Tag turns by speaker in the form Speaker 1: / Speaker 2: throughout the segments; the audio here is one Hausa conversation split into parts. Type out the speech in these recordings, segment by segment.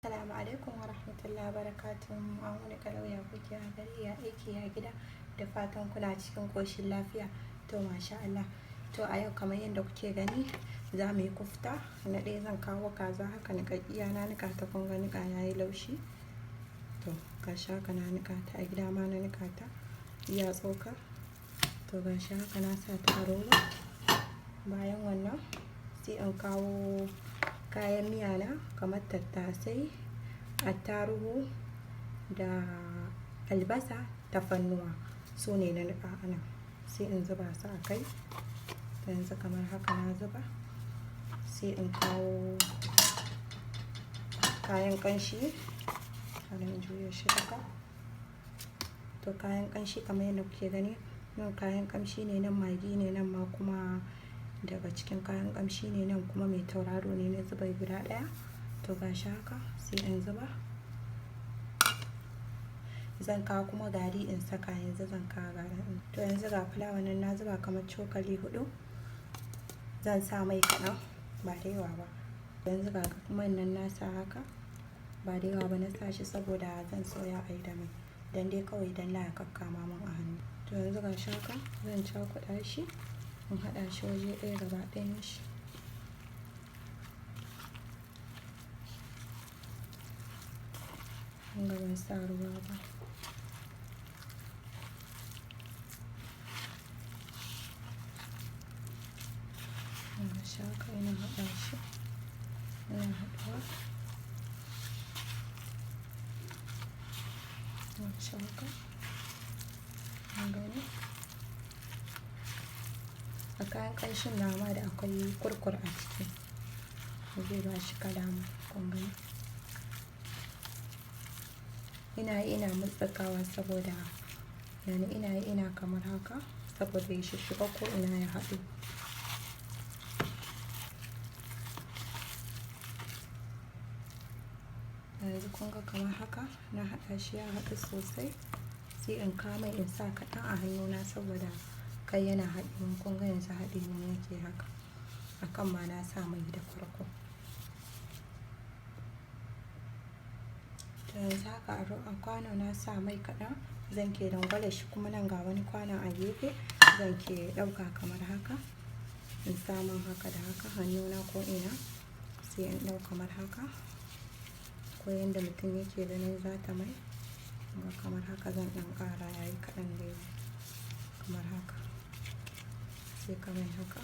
Speaker 1: Assalamu alaikum wa rahmatullahi wa barakatuh. An wani kalau ya kuke a gari, ya aiki, ya gida, da fatan kuna cikin koshin lafiya. To masha Allah. To a yau kamar yadda kuke gani za mu yi kufta. Na ɗaya zan kawo kaza haka niƙaƙƙiya na niƙa ta, kun ga niƙa yayi laushi. To gashi haka na niƙa ta, a gida ma na niƙa ta iya tsoka. To gashi haka na sa ta a roba. Bayan wannan sai in kawo kayan miya na kamar tattasai, attarugu da albasa, tafarnuwa, su ne na niƙa anan. Sai in zuba su a kai. Yanzu kamar haka na zuba. Sai in kawo kayan ƙanshi, bari in juya shi haka. To kayan ƙanshi kamar yadda kuke gani, nan kayan ƙamshi ne, nan magi ne, nan ma kuma daga cikin kayan ƙamshi ne, nan kuma mai tauraro ne na zuba guda ɗaya. To gashi haka sai in zuba. Zan kawo kuma gari in saka, yanzu zan kawo garin. To yanzu ga fulawa nan na zuba kamar cokali 4. Zan sa mai kaɗan, ba da yawa ba. Yanzu ga man nan na sa haka, ba da yawa ba na sa shi saboda zan soya a yi da mai. Dan dai kawai dan la ya kakkama min a hannu. To yanzu gashi haka zan cakuɗa shi, in haɗa shi waje ɗaya gaba ɗayan shi. Kun ga ban sa ruwa ba. Gashi haka ina haɗa shi, ina haɗuwa. Gashi haka. Kun gani? A kayan ƙanshin nawa da akwai kurkur a ciki, zai ba shi kalama. Kun gani? ina mutsakawa saboda yani ina kamar haka saboda ya shiga ko ina ya haɗu. Yanzu kun ga kamar haka na haɗa shi ya haɗu sosai. Sai in kama in sa kaɗan a hannuna saboda kai yana haɗe. Kun ga yanzu haɗe ne yake haka. Akan ma na sa mai da farko. To yanzu haka a kwano na sa mai kaɗan. Zan ke dangwala shi kuma nan ga wani kwanon a gefe. Zan ke ɗauka kamar haka. In sa man haka da haka hannuna ko ina. Sai in ɗau kamar haka. Ko yanda mutum yake ganin zata mai. Kamar haka zan ɗan ƙara yayi kaɗan da yawa. Kamar haka. Sai ka mai haka.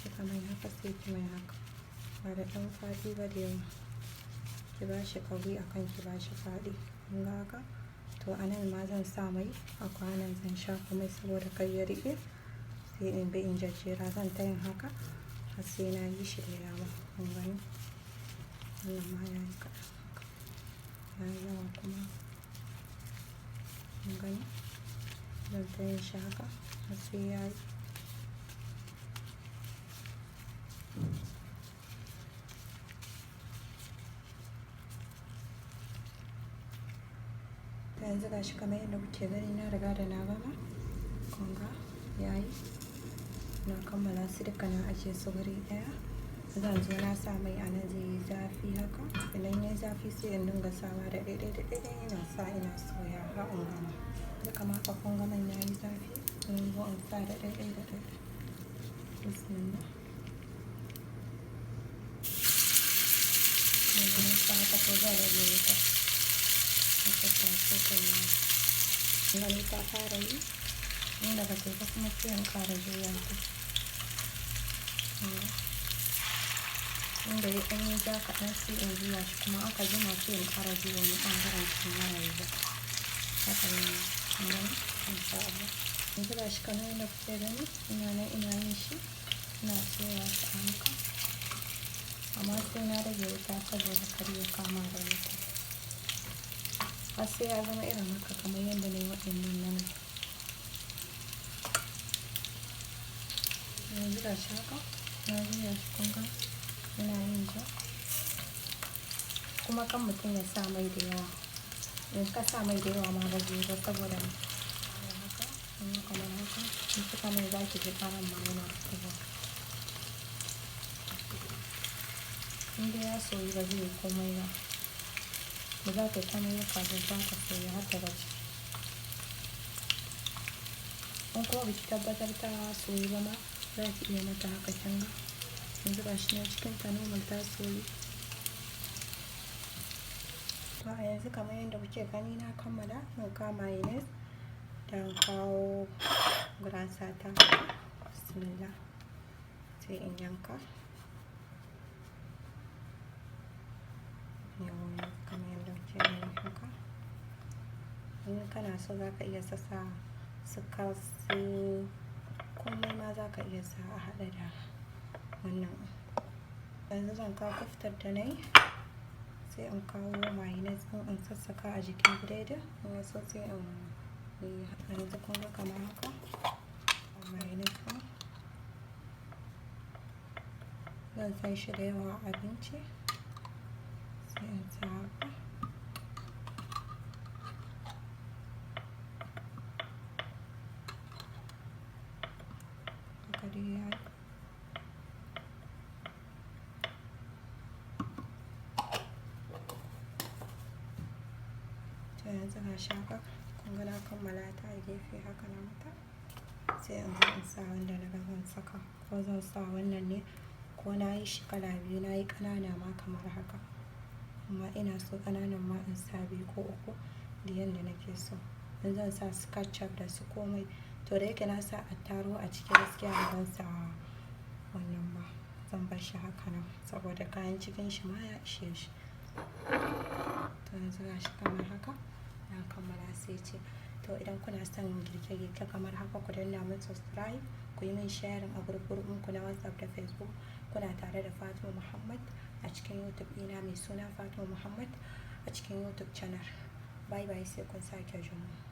Speaker 1: Sai ka mai haka, sai ki mai haka. Ba da ɗan faɗi ba da yawa. Ki ba shi kauri akan ki ba shi faɗi. Kun ga haka? To a nan ma zan sa mai a kwanon, zan shafa mai saboda kai ya riƙe. Sai in bi in jejjera, zan ta yin haka har sai na yi shi da yawa. Kun gani? Wannan ma yayi kaɗan haka. Yayi yawa kuma. Kun gani? Zan ta yin shi haka har sai yayi. Yanzu gashi kamar yadda kuke gani na riga da na gama. Kun ga yayi. Na kammala su duka na ajiye su wuri ɗaya. Zan zo na sa mai a nan zai yi zafi haka. Idan yayi zafi sai in dinga sawa da ɗaiɗai ina sa ina soya har in gama. Duka ma fa kun ga man yayi zafi. In zo in sa da ɗaiɗai. Bismillah. Yanzu na sa haka ko zan rage wuta. Haka sai kai yayi. Gani ta fara yi. Inda ba sai kuma sai in ƙara juya ta. Inda ya ɗan yi ja kaɗan sai in juya shi, kuma aka jima sai in ƙara juya wani ɓangaren cikin yayi ba. Haka ne. Insha Allah. Yanzu gashi kamar yadda kuke gani ina yin shi. Ina soya shi a haka. Amma sai na rage wuta saboda kar ya kama da wuta. Har sai ya zama irin haka kamar yadda na yi waɗannan nan. Yanzu gashi haka na juya shi, kun ga ina yin ja. Kuma kan mutum ya sa mai da yawa. In ka sa mai da yawa ma ba zai ba saboda haka. Kamar haka. In kika mai za ki ji ƙaran ma yana fitowa. inda ya soyu ba zai yi komai ba. Ba za ka yi komai ba kafin za ka soya har daga ciki. In kuma baki tabbatar ta soyu ba ma za ki iya mata haka kin ga. Yanzu ga shi nan cikin ta normal ta soyu. To a yanzu kamar yadda kuke gani na kammala, zan kama mayonnaise don kawo gurasa ta. Bismillah. Sai in yanka. Yawon kamar yadda kuke gani haka. In kana so za ka iya sassa su kasu komai ma za ka iya sa a haɗa da wannan. Yanzu zan kawo koftar da na yi, sai in kawo mayonnaise ɗin in sassaka a jikin biredin. In so sai in yi yanzu kun ga kamar haka mayonnaise ɗin. Zan san shi da yawa a abinci, sai in sa haka. Haka dai ya yi. To yanzu na shafa, kun ga na kammala ta a gefe haka na mata. Sai in zo in sa wanda na ga zan saka, ko zan sa wannan ne ko na yi shi kala biyu, na yi ƙanana ma kamar haka. Amma ina so ƙananan ma in sa biyu ko uku da yanda nake so. In zan sa su ketchup da su komai. To da yake na sa attarugu a ciki gaskiya ba zan sa wannan ba. Zan bar shi haka nan saboda kayan cikin shi ma ya ishe shi. To yanzu ga shi kamar haka na kammala sai ce. To idan kuna son girke-girke kamar haka ku danna min subscribe, ku yi min sharing a group ku na WhatsApp da Facebook. Kuna tare da Fatima Muhammad a cikin YouTube ɗina mai suna Fatima Muhammad a cikin YouTube channel. Bye bye sai kun sake jin mu.